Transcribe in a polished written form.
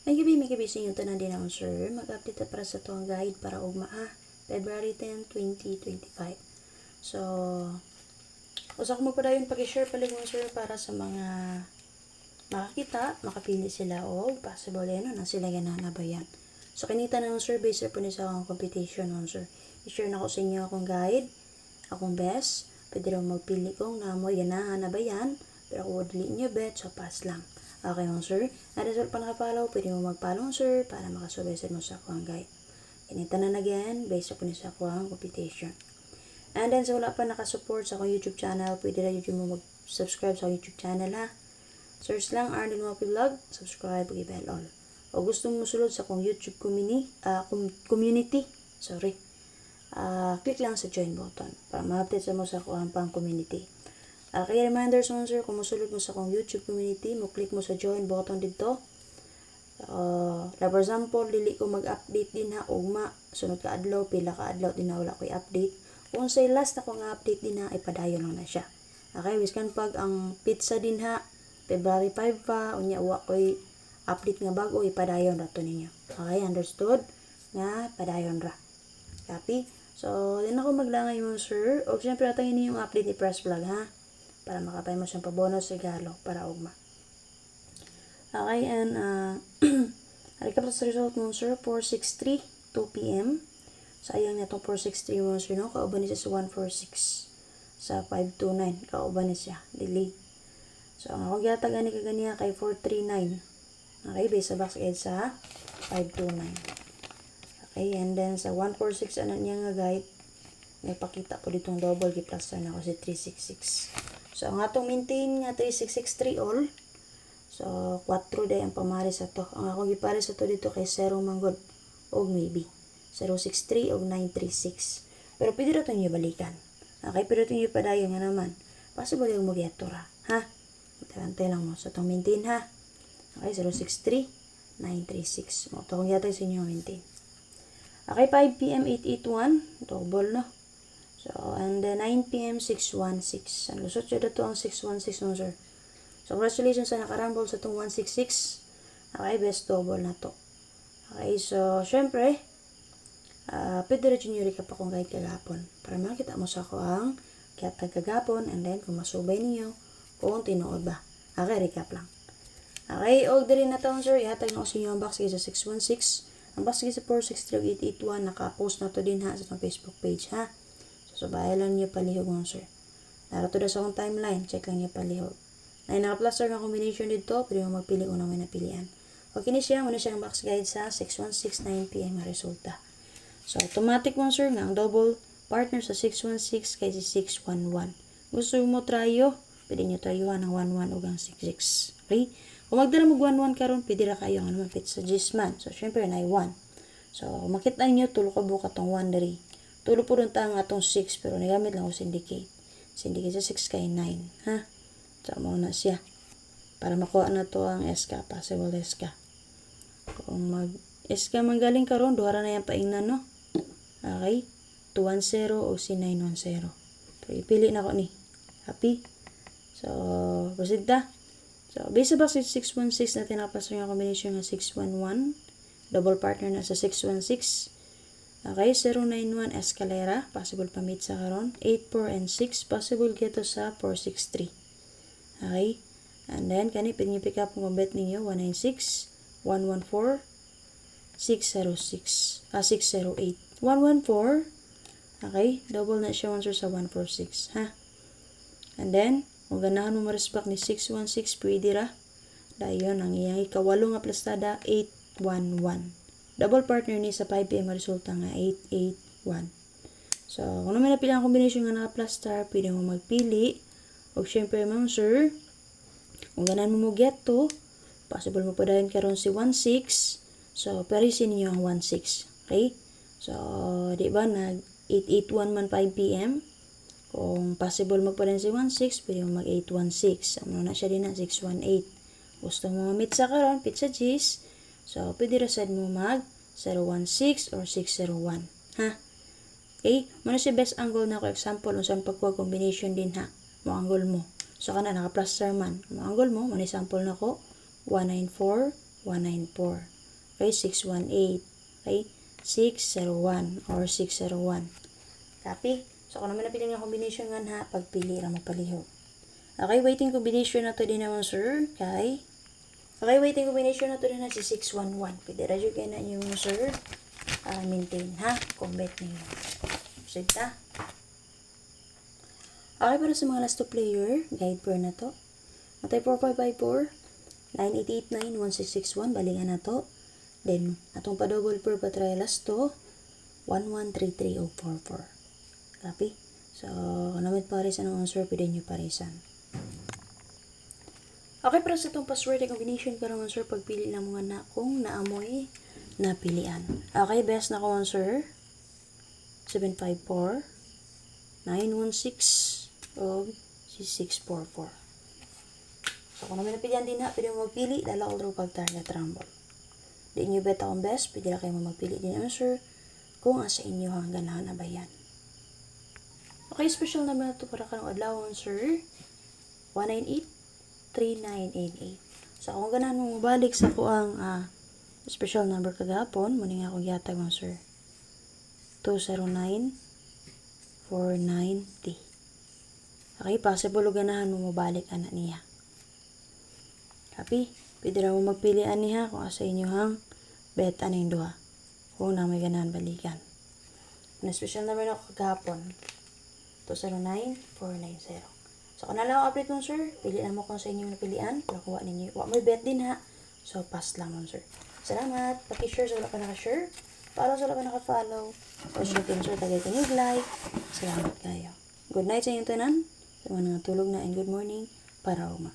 May gabi sa inyong tanan din ako, sir. Mag-update para sa itong guide para ugma February 10, 2025. So, usa ko magpadayon pag-share paligong, sir, para sa mga makakita, makapili sila o possible na sila gananabayan. So, kinita na ng survey, sir, po sa akong competition, sir. I-share na ko sa inyo akong guide, akong best. Pwede rin magpili kong na mo ganahan na bayan, pero kung wadli nyo bet, so pass lang. Okay, sir. At as well pa nakapalaw, pwede mo magpalaw, sir, para makasubay mo sa akong guide. Kinita na again, based po sa akong competition. And then, sa wala pa nakasupport sa akong YouTube channel, pwede rin mo mag-subscribe sa YouTube channel, ha. Search lang Arlene Wapi Vlog, subscribe, i-bell all. O gusto mo sulod sa akong YouTube community, click lang sa join button para ma-update sa mo sa akong pang community. Kaya reminder sa sir, kung musulod mo sa akong YouTube community, mo click mo sa join button dito. For example, dili ko mag-update din ha, ugma, sunod ka adlaw, pila ka adlaw din na wala ko i-update. Kung say last na ko nga update din ha, ipadayon lang na siya. Okay, wiskan pag ang pizza din ha, February 5 pa, unya uwa ko update nga bago, ipadayon ra to ninyo. Okay, understood? Nga, padayon ra. Copy? So, din ako maglangay mo, sir. O, siyempre, natangin niyo yung update ni Press Vlog, ha? Para makapay mo siyang pabonus regalo para ugma. Okay, and recap sa result mo, sir, 463, 2 p.m. Sayang na itong 463 mo, sir, no? Kauban niya sa 146 sa 529. Kauban niya siya. Delay. So, ang akong ginataga ni kaganiya kay 439. Okay, base sa box edge sa 529. Okay, and then sa 146, ano niya nga guide, may pakita po ditong double, giplaster na ako si 366. So, ang atong maintain nga 3663 all. So, 4 day ang pamari sa to. Ang akong gipare sa to dito kay 0 manggod og maybe 063 og 936. Pero pwede rin nyo balikan. Okay, pwede rin nyo padayon nga naman. Possible yung mag-eto ra. Ha? Antay lang mo. So, itong maintain ha. Okay, 063 936. Mo ito kong yatay sa inyo maintain. Okay, 5 p.m. 881. Double, no? So, and 9 p.m. 616. Ang lusot siya dito ang 616, no, sir? So, congratulations sa nakarambol sa itong 166. Okay, best double na to. Okay, so, syempre, pwede rin yun yung recap akong guide kagapon. Para makita mo sa ako ang kiatag kagapon, and then, kung masubay niyo, kung tinuod ba. Okay, recap lang. Okay, og din na taon, sir. Ihatag na ko sa inyo ang box sa 616. Ang box sa 463-881, naka-post na to din ha sa itong Facebook page, ha. So, bahay lang niyo palihog mo, sir. Narato na sa akong timeline. Check lang niyo palihog. Na naka-plaster ng combination dito, pwede mo magpili kung may napilian. Okay na siya. Muna siya ang box guide sa 616 9 p.m. na resulta. So, automatic mo, sir, nga ang double partner sa 616 kay si 611. Gusto mo tryo, pwede nyo tryohan ng 11 o ang 66. Okay? Kung magdala mo 11 karon, pwede ra kayo ang mapit sa Gisman. So, syempre, na 1. So, makita nyo, tulo ka buka itong 1 dari. Tulo po rin ang atong 6, pero nagamit lang ko syndicate. Syndicate sa 6 kay 9. Ha? So, mauna siya. Para makuha na to ang SK, possible SK. Kung mag-SK manggaling karon, duhara na yung paingnan, no? Okay? 210 o si 910. So, ipili na ko ni. Happy? So, proceed ta. So, base sa box 616 natin nakapasok yung combination ng 611. Double partner na sa 616. Okay, 091 Escalera. Possible pa meet sa karon. 84 and 6. Possible geto sa 463. Okay. And then, kani pwede nyo pick up kung bet ninyo. 196, 114, 606. 608. 114. Okay. Double na siya answer sa 146. Ha? And then, kung ganahan mo ma-respect ni 616, pwede ra. Dayon, ang iyang ikawalo nga plastada, 811. Double partner ni sa 5 p.m. resulta nga 881. So, kung naman napili ang combination nga naka-plaster, pwede mo magpili. O syempre, ma'am, sir, kung ganahan mo get to, possible mo pa dahil karon si 16. So, parisin niyo ang 16. Okay? So, di ba, nag-881 man 5 p.m. Kung possible magpa rin si 16, pwede mo mag-816. Ano na siya din na 618. Gusto mo ma-meet sa karon, pizza cheese. So, pwede rasad mo mag 016 or 601. Ha? Okay? Muna si best angle na ako. Example, unsan pagkuha combination din ha. Mo angle mo. So, kana naka-plaster man. Mo angle mo, muna sample na ko. 194, 194. Okay, 618. Okay, 601 or 601. Copy? So, kung naman napili nga combination nga ha, pagpili ra mo palihog. Okay, waiting combination na to din naman, sir. Okay, waiting combination na to din na si 611. Pwede radyo kayo na yung sir. Maintain, ha? Combat ninyo. Sige ta. Okay, para sa mga last two player, guide pair na to. Matay 4554, 9889, 1661, balingan na to. Then, atong pa-double pair pa try last to, 1133044. Copy? So, namit parisan ang answer, pwede nyo parisan. Okay, para sa itong password combination ka naman, sir, pagpili na mga na kung naamoy napilian. Okay, best na ko, sir. 754, 916, o 644. So, kung naman napilian din ha, pwede mo magpili, dala ko rin pag-target rumble. Di nyo bet akong best, pwede na kayo magpili din answer kung asa inyo hanggang na ba yan. Okay, special number na ito para ka ng adlaw, sir. 198-3988. So, kung ganahan mo mabalik sa ko ang special number kagapon, muna nga akong yatag mo, sir. 209-490. Okay, possible ganahan mo mabalik anak niya. Copy? Pwede na mo magpilian niya kung asa inyo hang bet aning duha. Kung na may ganahan balikan. Na special number na kagapon. 209-490. So, kung nalang update mo, sir, pilihan mo kung sa inyong napilian. Nakuha ninyo. Huwag mo bet din ha. So, pass lang mo, sir. Salamat. Paki-share sa wala pa naka-share. Follow sa wala pa naka-follow. O, sure, sir, tagay ka like. Salamat kayo. Good night sa inyong tanan. Sa mga tulog na and good morning para uma.